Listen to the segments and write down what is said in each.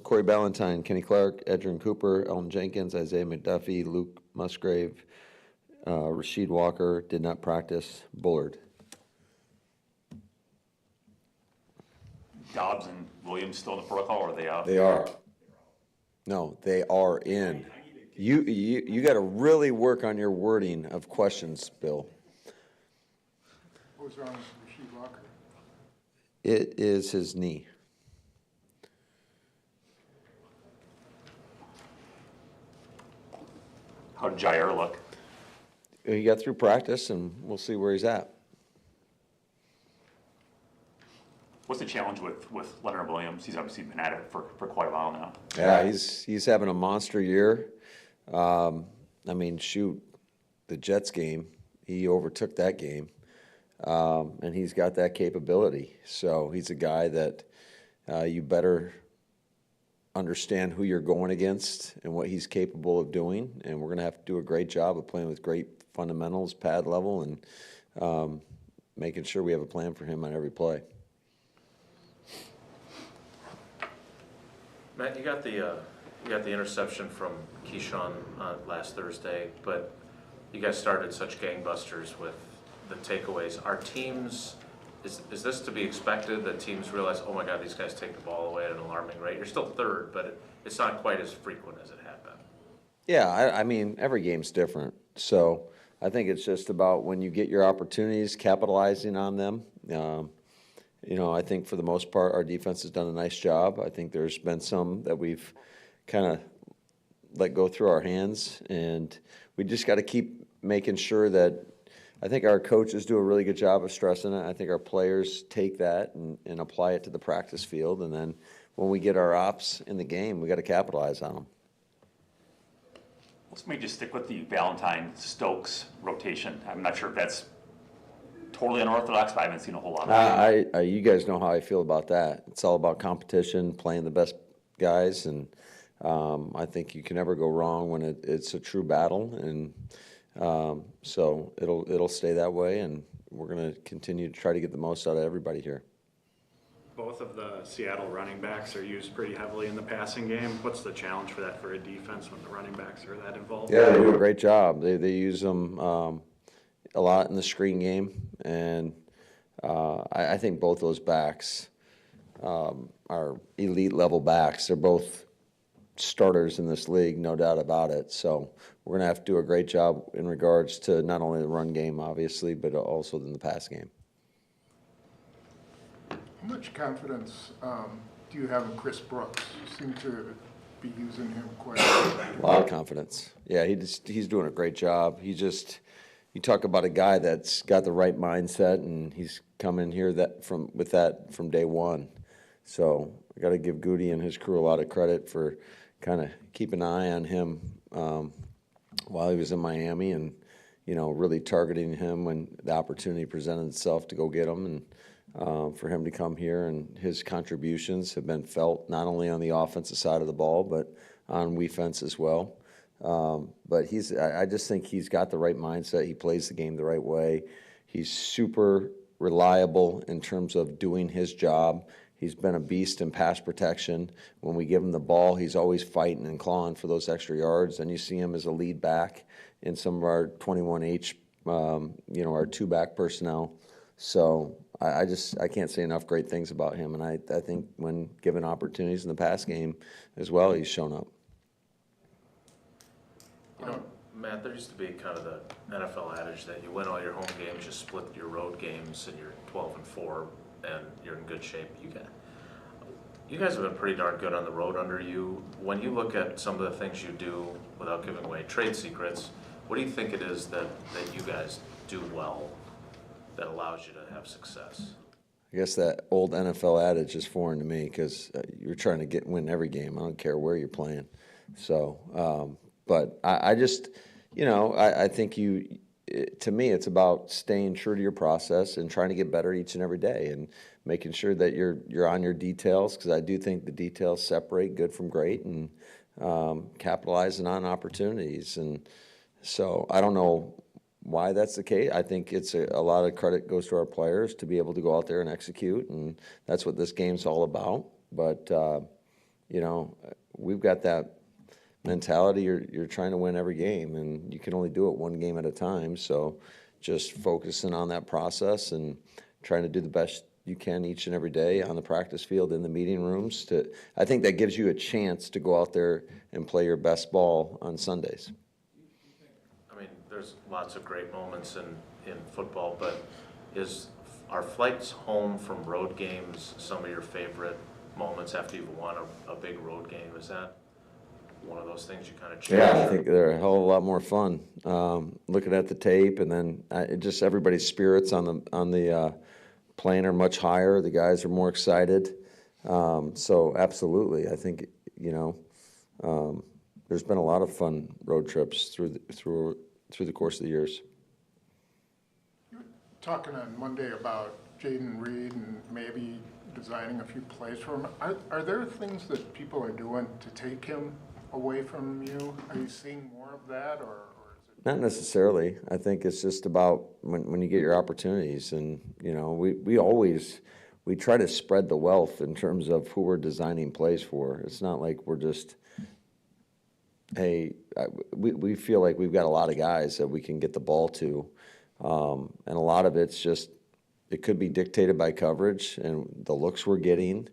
Corey Ballantyne, Kenny Clark, Edrin Cooper, Elton Jenkins, Isaiah McDuffie, Luke Musgrave, Rasheed Walker did not practice. Bullard. Dobbs and Williams still in the protocol, or are they out? They are. No, they are in. You got to really work on your wording of questions, Bill. What was wrong with Rasheed Walker? It is his knee. How did Jair look? He got through practice, and we'll see where he's at. What's the challenge with Leonard Williams? He's obviously been at it for quite a while now. Yeah, he's having a monster year. I mean, shoot, the Jets game, he overtook that game, and he's got that capability. So he's a guy that you better understand who you're going against and what he's capable of doing, and we're going to have to do a great job of playing with great fundamentals, pad level, and making sure we have a plan for him on every play. Matt, you got the interception from Keyshawn last Thursday, but you guys started such gangbusters with the takeaways. Are teams, is this to be expected that teams realize, oh my God, these guys take the ball away at an alarming rate? You're still third, but it's not quite as frequent as it had been. Yeah, I mean, every game's different. So I think it's just about when you get your opportunities, capitalizing on them. You know, I think for the most part, our defense has done a nice job. I think there's been some that we've kind of let go through our hands, and we just got to keep making sure that I think our coaches do a really good job of stressing it. I think our players take that and apply it to the practice field, and then when we get our ops in the game, we got to capitalize on them. Let's maybe just stick with the Valentine-Stokes rotation. I'm not sure if that's totally unorthodox, but I haven't seen a whole lot of it. You guys know how I feel about that. It's all about competition, playing the best guys, and I think you can never go wrong when it's a true battle, and so it'll stay that way, and we're going to continue to try to get the most out of everybody here. Both of the Seattle running backs are used pretty heavily in the passing game. What's the challenge for that for a defense when the running backs are that involved? Yeah, they do a great job. They use them a lot in the screen game, and I think both those backs are elite level backs. They're both starters in this league, no doubt about it. So we're going to have to do a great job in regards to not only the run game, obviously, but also in the pass game. How much confidence do you have in Chris Brooks? You seem to be using him quite a bit. A lot of confidence. Yeah, he's doing a great job. You talk about a guy that's got the right mindset, and he's come in here with that from day one. So I got to give Goody and his crew a lot of credit for kind of keeping an eye on him while he was in Miami, and really targeting him when the opportunity presented itself to go get him, and for him to come here, and his contributions have been felt not only on the offensive side of the ball, but on defense as well. But I just think he's got the right mindset. He plays the game the right way. He's super reliable in terms of doing his job. He's been a beast in pass protection. When we give him the ball, he's always fighting and clawing for those extra yards. And you see him as a lead back in some of our 21H, our two-back personnel. So I can't say enough great things about him. And I think when given opportunities in the pass game as well, he's shown up. Matt, there used to be kind of the NFL adage that you win all your home games, you split your road games, and you're 12-4, and you're in good shape. You guys have been pretty darn good on the road under you. When you look at some of the things you do, without giving away trade secrets, what do you think it is that you guys do well that allows you to have success? I guess that old NFL adage is foreign to me, because you're trying to win every game. I don't care where you're playing. So, but I just, I think to me, it's about staying true to your process and trying to get better each and every day, and making sure that you're on your details, because I do think the details separate good from great, and capitalizing on opportunities. And so I don't know why that's the case. I think it's a lot of credit goes to our players to be able to go out there and execute, and that's what this game's all about. But, we've got that mentality. You're trying to win every game, and you can only do it one game at a time. So just focusing on that process and trying to do the best you can each and every day on the practice field, in the meeting rooms. I think that gives you a chance to go out there and play your best ball on Sundays. I mean, there's lots of great moments in football, but are flights home from road games some of your favorite moments after you've won a big road game? Is that one of those things you kind of cherish? Yeah, I think they're a hell of a lot more fun. Looking at the tape, and then just everybody's spirits on the plane are much higher. The guys are more excited. So absolutely, I think there's been a lot of fun road trips through the course of the years. You were talking on Monday about Jaden Reed and maybe designing a few plays for him. Are there things that people are doing to take him away from you? Are you seeing more of that, or is it? Not necessarily. I think it's just about when you get your opportunities, and we try to spread the wealth in terms of who we're designing plays for. It's not like we're just, hey, we feel like we've got a lot of guys that we can get the ball to, and a lot of it's just, it could be dictated by coverage and the looks we're getting.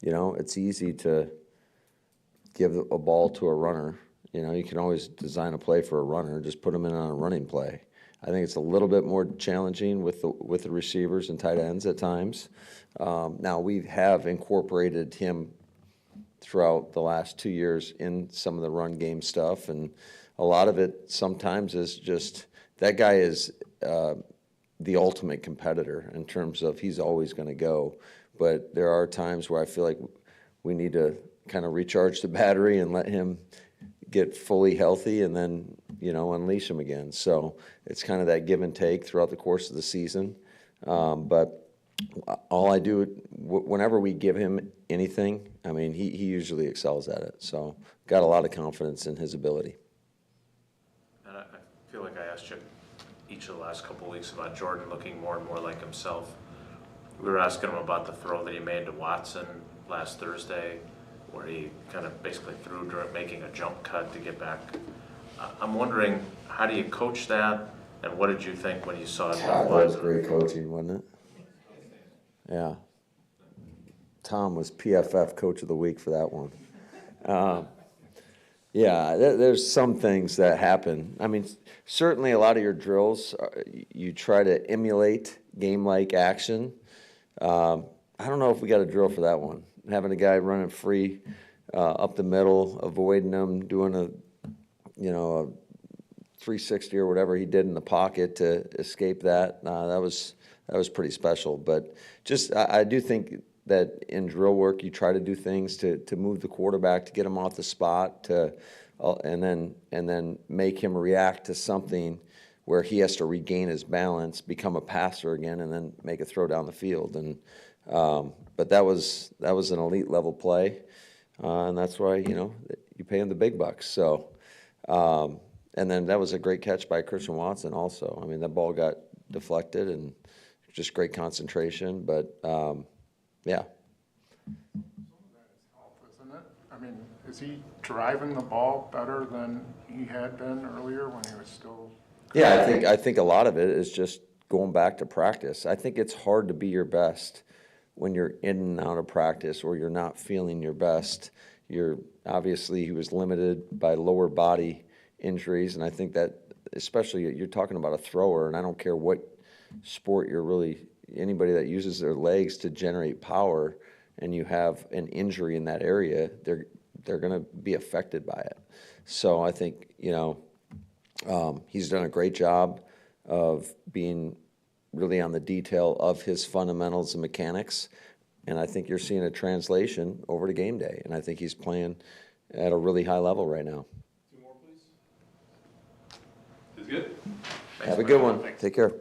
It's easy to give a ball to a runner. You can always design a play for a runner, just put them in on a running play. I think it's a little bit more challenging with the receivers and tight ends at times. Now, we have incorporated him throughout the last 2 years in some of the run game stuff, and a lot of it sometimes is just, that guy is the ultimate competitor in terms of he's always going to go. But there are times where I feel like we need to kind of recharge the battery and let him get fully healthy, and then unleash him again. So it's kind of that give and take throughout the course of the season. But All I do, whenever we give him anything, I mean, he usually excels at it. So got a lot of confidence in his ability. And I feel like I asked you each of the last couple of weeks about Jordan looking more and more like himself. We were asking him about the throw that he made to Watson last Thursday, where he kind of basically threw during making a jump cut to get back. I'm wondering, how do you coach that, and what did you think when you saw it? That was great coaching, wasn't it? Yeah. Tom was PFF Coach of the Week for that one. Yeah, there's some things that happen. I mean, certainly a lot of your drills, you try to emulate game-like action. I don't know if we got a drill for that one. Having a guy running free up the middle, avoiding him, doing a 360 or whatever he did in the pocket to escape that. That was pretty special. But just I do think that in drill work you try to do things to move the quarterback, to get him off the spot, and then make him react to something where he has to regain his balance, become a passer again, and then make a throw down the field. And but that was an elite level play, and that's why you pay him the big bucks. So. And then that was a great catch by Christian Watson also. I mean, that ball got deflected and just great concentration. But, yeah. Some of that is health, isn't it? I mean, is he driving the ball better than he had been earlier when he was still? Yeah, I think a lot of it is just going back to practice. I think it's hard to be your best when you're in and out of practice or you're not feeling your best. Obviously, he was limited by lower body injuries, and I think that especially you're talking about a thrower, and I don't care what sport anybody that uses their legs to generate power, and you have an injury in that area, they're going to be affected by it. So I think he's done a great job of being really on the detail of his fundamentals and mechanics, and I think you're seeing a translation over to game day, and I think he's playing at a really high level right now. Is good? Have a good one. Take care.